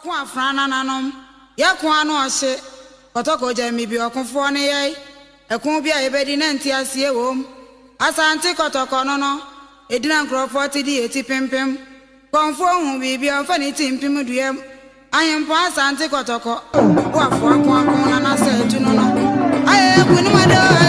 Kwa frana nanom ya kwa no ose kotoko jemi bi okunfo ne ye ekun bia ebedi na ntiasie wom asante kotoko no edina nkrofo ti di eti pimpim konfo hu bibi onfa ni timpim duem ayempo asante kotoko wo afo akon na na se tu no aye kunu mado